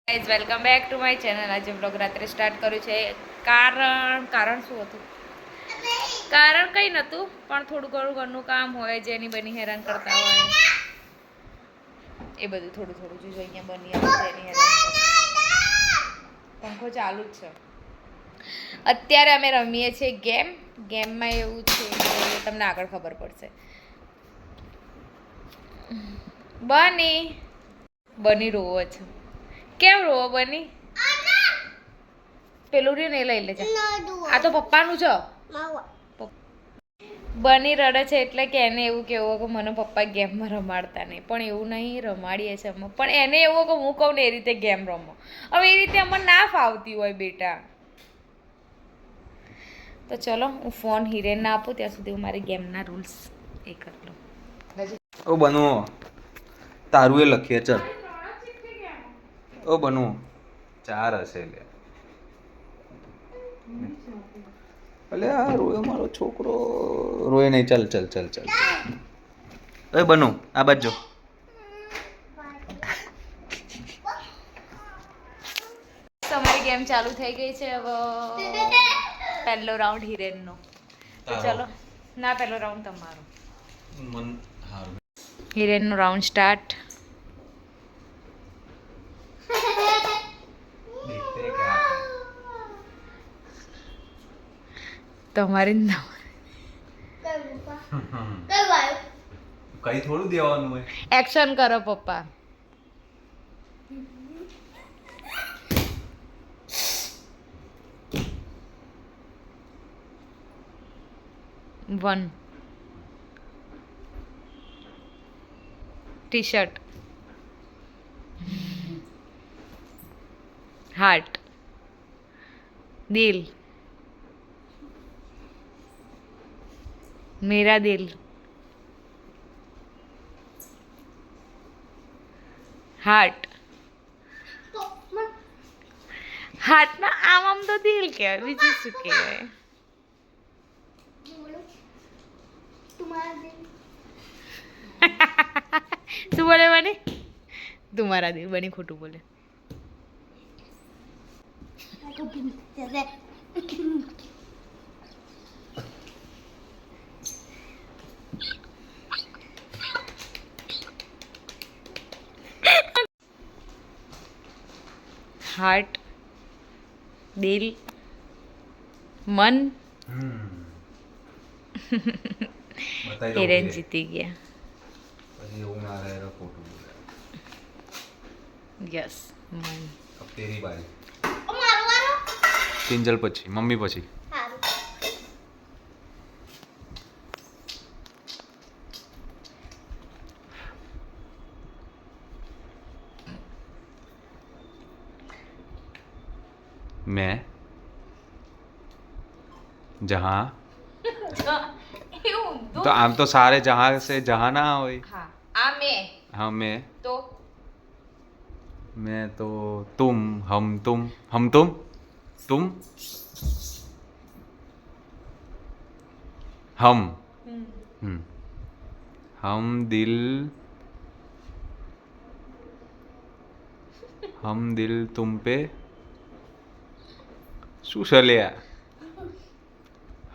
Guys welcome back to my channel. આજે blog રાત્રે start કર્યું છે. કારણ શું હતું? કારણ કંઈ નહોતું, પણ થોડું ઘણું ઘરનું કામ હોય, જેની બની હેરાન કરતા હોય એ બધું થોડું જોજો. અહીંયા બની જેની હેરાન પંખો ચાલુ જ છે. અત્યારે અમે રમીએ છીએ ગેમમાં એવું છે કે તમને આગળ ખબર પડશે. બની રોવો છે. કેમ રોવો બની? પેલું રહ્યું ને એ લઈ લેજે. આ તો પપ્પાનું છે. બની રડે છે એટલે કે એને એવું કેવું કે મને પપ્પા ગેમમાં રમાડતા નહીં, પણ એવું નહીં, રમાડીએ છીએ અમે. પણ એને એવું કે હું કહું ને એ રીતે ગેમ રમો. હવે એ રીતે અમને ના ફાવતી હોય બેટા. તો ચલો, હું ફોન હિરેનને આપું ત્યાં સુધી હું મારી ગેમના રૂલ્સ એ કરી લઉં. ઓ બનવો તારું એ લખીએ ચલ. ઓ બનવો 4 હશે લે. અલે આ રોયો મારો છોકરો. રોય નહીં. ચલ ચલ ચલ ચલ. એ બનુ આ બાજુ. તમારી ગેમ ચાલુ થઈ ગઈ છે. હવે પહેલો રાઉન્ડ હિરેનનો. તો ચલો. ના, પહેલો રાઉન્ડ તમારો. હિરેનનો રાઉન્ડ સ્ટાર્ટ. તમારી કઈ થોડું દેવાનું હોય. એક્શન કરો પપ્પા. વન ટી શર્ટ, હાર્ટ, દિલ, મેરા દિલ, હાર્ટ. હાર્ટના આમ તો દિલ કહેવાય, બીજું શું કહેવાય? શું બોલે બની? તમારા દિલ. બની ખોટું બોલે. હાર્ટ, દિલ, મન. હિરેન જીતી ગયા. પછી એવું ના રહે તો ખોટું બોલે. યસ, મન. અબ તેરી બારી. કિંજલ પછી મમ્મી પછી. मैं जहाँ तो आम तो सारे जहाँ से जहाँ ना होई. હા, આ મેં. हाँ मैं તો तो तुम हम तुम तुम हम हम दिल तुम पे શું છે લે?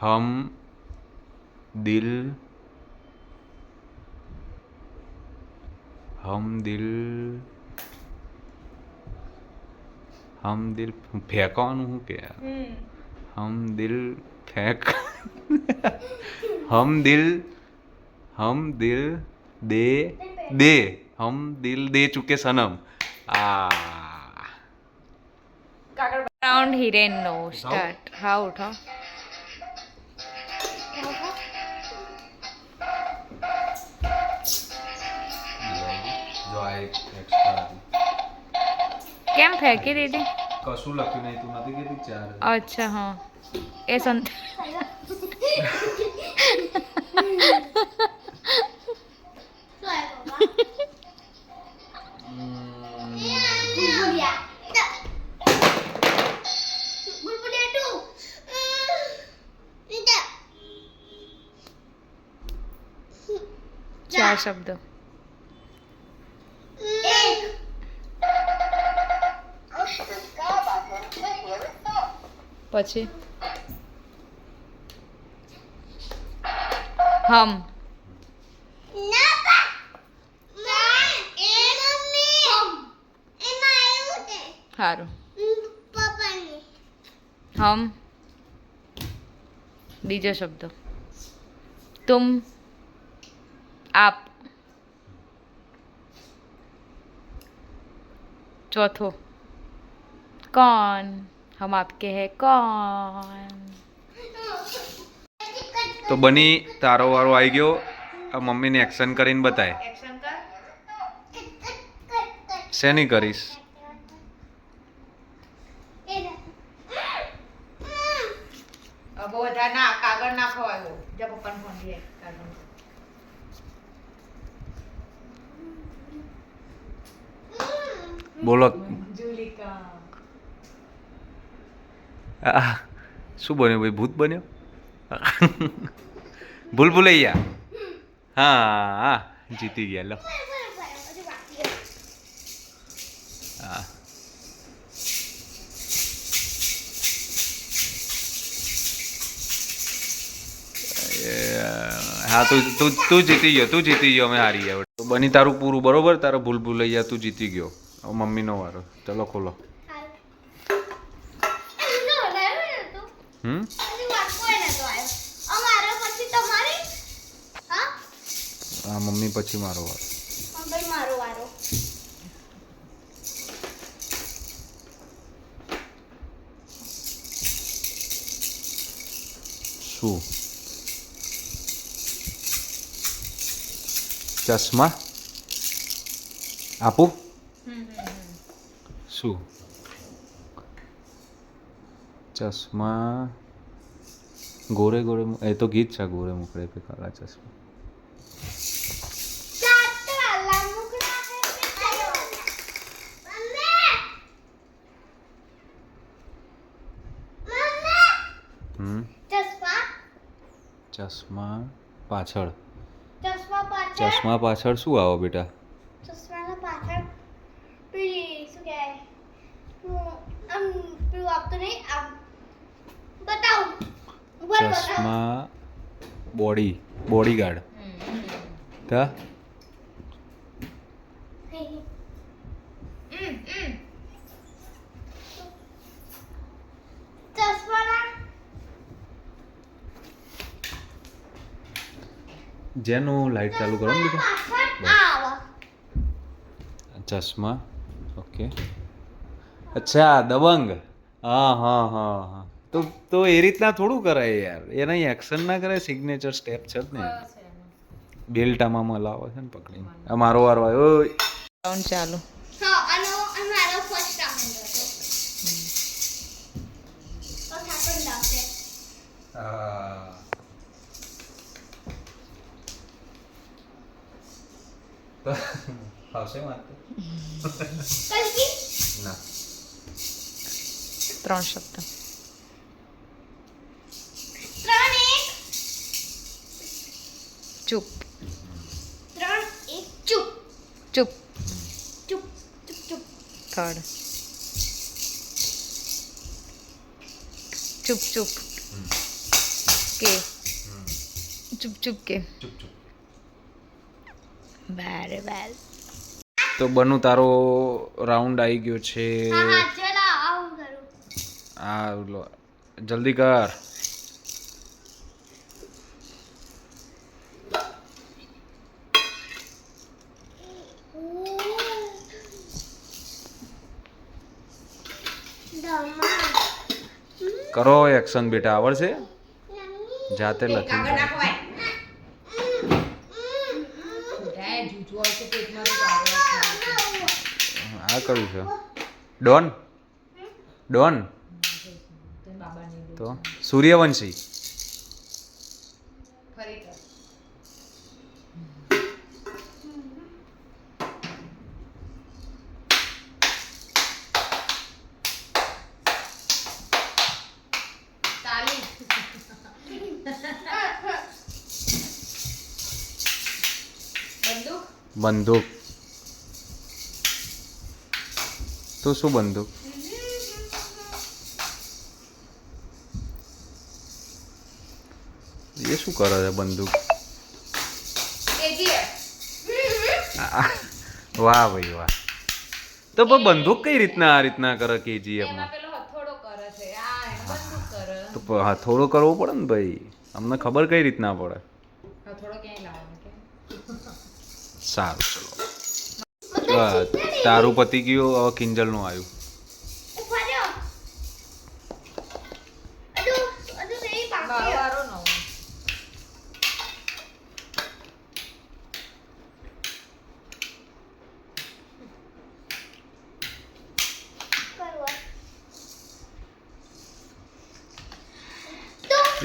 हम दिल ફેંકવાનું શું કે? हम दिल फेंक हम दिल दे हम दिल दे चुके सनम. Round હિરેનનો start. હા, ઉઠો. કેમ ફેંકી દીધી? કશું લખ્યું નહીં. તું નથી કહેતી 4. અચ્છા, હા. એ સંત ચાર શબ્દ. પછી હમ સારું હમ બીજો શબ્દ તુમ આપ चौथो कौन हम आपके हैं कौन તો બની તારો વારો આવી ગયો. આ મમ્મીને એક્શન કરીને બતાય. एक्शन कर શેની કરીશ? अब वो ना कागड़ ना खवायो जब अपन फोन दिए कागड़ બોલો. जूली का આ શું બન્યો ભાઈ? ભૂત બન્યો? ભૂલભુલૈયા. હા હા જીતી ગયા. લો હા હા તું જીતી ગયો. તું જીતી ગયો. અમે હારી ગયા. તો બની તારું પૂરું બરોબર. તારો ભૂલભુલૈયા તું જીતી ગયો. હવે મમ્મીનો વારો. ચલો ખોલો. હમ હા મમ્મી પછી મારો વારો. શું? ચશ્મા આપું? શું? ચશ્મા ગોરે ગોરે એ તો ગીત છે. ગોરે મુકડે પે કાલા ચશ્મા. ચશ્મા પાછળ. ચશ્મા પાછળ શું આવો બેટા? ચશ્મા બોડીગાર્ડ. તા જેનું લાઈટ ચાલુ કરો ને બેટા. ચશ્મા ઓકે. અચ્છા દબંગ. હા હા હા હા તો એ રીતના થોડું કરાય યાર. એના એક્શન ના કરાય. સિગ્નેચર સ્ટેપ છે જ ને. બેલ્ટામાં મલાવો છે ને પકડીને. આ મારો વારો આવ્યો. રાઉન્ડ ચાલુ. ફાવશે મારતો? ના. 3 શબ્દ. ચૂપ. ચૂપ. થર્ડ. ચૂપ ચૂપ કે. ચૂપ ચૂપ કે. Very well. તો બનુ તારો રાઉન્ડ આવી ગયો છે. હા જલ્દી કર. કરો એક્શન બેટા. આવડશે? જાતે લખી. આ કયું છે? ડોન. ડોન તો સૂર્યવંશી. બંદૂક. તો શું બંદૂક? એ શું કરે છે બંદૂક? વાહ ભાઈ વાહ. તો પણ બંદૂક કઈ રીતના આ રીતના કરે KGF માં? પેલો હથોડો કરે છે આ એને બંદૂક કરે. તો હથોડો કરવો પડે ને ભાઈ, અમને ખબર કઈ રીતના પડે. હથોડો ક્યાંય લાવવાનો કે? સારું ચલો તારું પતિ ગયું, હવે કિંજલ નું આવ્યું. વારો નો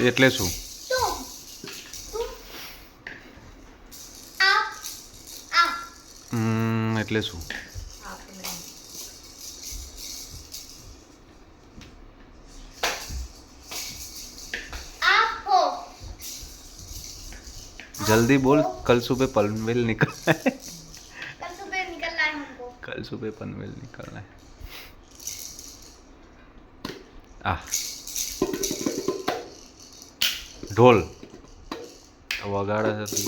એટલે શું? એટલે શું? આપણે जल्दी बोल, कल सुबह पनवेल निकलना है. कल सुबह निकलना है हमको. कल सुबह पनवेल निकलना है. आ ढोल वगाड़े છે તું.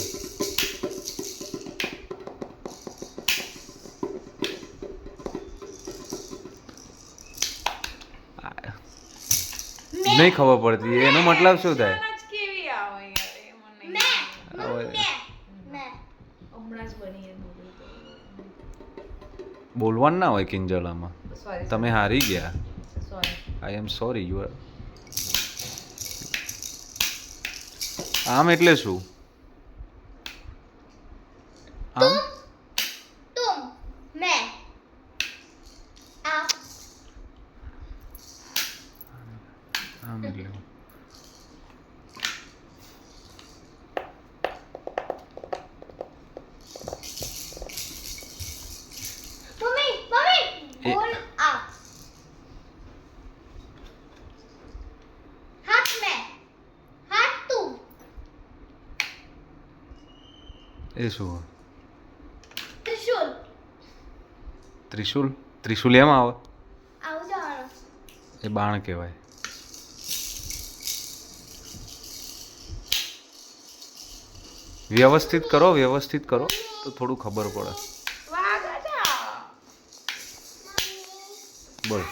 નહીં ખબર પડતી એનો મતલબ શું થાય? કેવી આવે યાર એ મને मैं હવે હમણાં જ બની એ movie તો. બોલવાનું ના હોય કિંજલ આમાં. સોરી તમે હારી ગયા. Sorry I am sorry you are. આમ એટલે શું? આમ तुम मैं आप આમ એટલે मम्मी मम्मी ए- बोल आप हाथ में हाथ तुम એ શું? त्रिशूल ત્રિશુલ? ત્રિશુલ એમ આવે? आओ जाओ એ બાણ કહેવાય. વ્યવસ્થિત કરો, વ્યવસ્થિત કરો તો થોડું ખબર પડે. વાગા જા બોલ.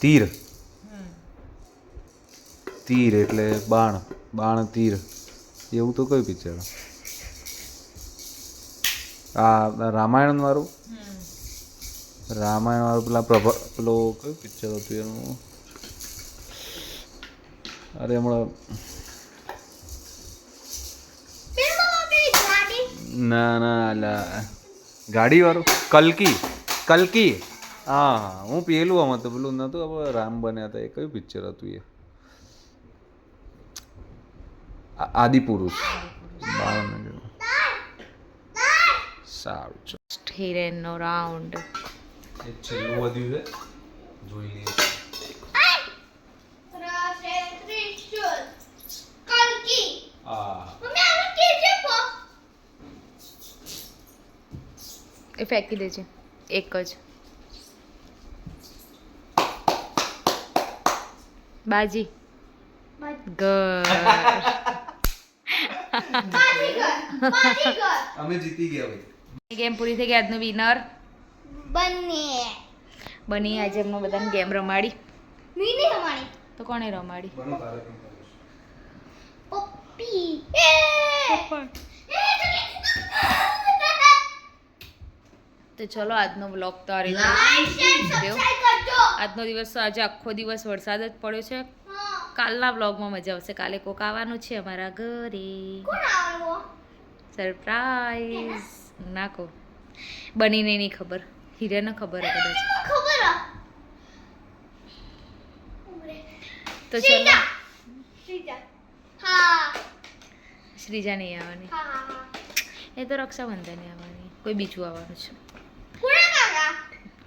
તીર. તીર એટલે બાણ, બાણ તીર એવું તો કયું પિક્ચર? આ રામાયણ વાળું. રામાયણ વાળું પેલા પેલો કયું પિક્ચર હતું એનું? અરે હમણાં फिर मम्मा मेरी गाड़ी ના ના અલા ગાડી વાળું કલ્કી. કલ્કી હા હા, હું પેલું આમ હતું પેલું નતું આપણે રામ બન્યા હતા એ કયું પિક્ચર હતું એ? આદિપુરુષ. સારું છે. હિરેનનો રાઉન્ડ એક છેલ્લું વધ્યું છે, જોઈ લઈએ. राशे त्रिशूल कल्की આ मम्मी आवर कैसे पो એ ફેંકી દેજે એક જ. બાજી ઘર बाजीगर અમે જીતી ગયા ભાઈ. ગેમ પૂરી થઈ ગઈ. આજનો વિનર बन्ने બની. આજે એમનો બધાને ગેમ રમાડી. मीनी हमारी તો કોણે રમાડી? બનો તારે કેમ કરે છે? पप्पी તો ચલો આજનો બ્લોગ તો આ રીતે लाइक शेयर सब्सक्राइब कर दो આજનો દિવસ તો આજે આખો દિવસ વરસાદ જ પડ્યો છે. हां કાલના બ્લોગમાં મજા આવશે. કાલે કોક આવવાનું છે અમારા ઘરે. कौन आवो સરપ્રાઈઝ ના કહો. બનીને નહીં ખબર, હીરાને ખબર હે કદાચ. खबर તો ચલો सीता हां શ્રીજા નહીં આવવાની, हां हां એ તો રક્ષાબંધને આવવાની. કોઈ બીજું આવવાનું છે. पूरा काका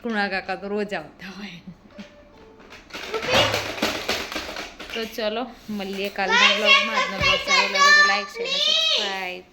કૃણા કાકા તો રોજ આવતા હોય. તો ચલો મળીએ કાલના બ્લોગમાં. આજનો બ્લોગ સારો લાગે તો લાઈક શેર અને સબસ્ક્રાઈબ.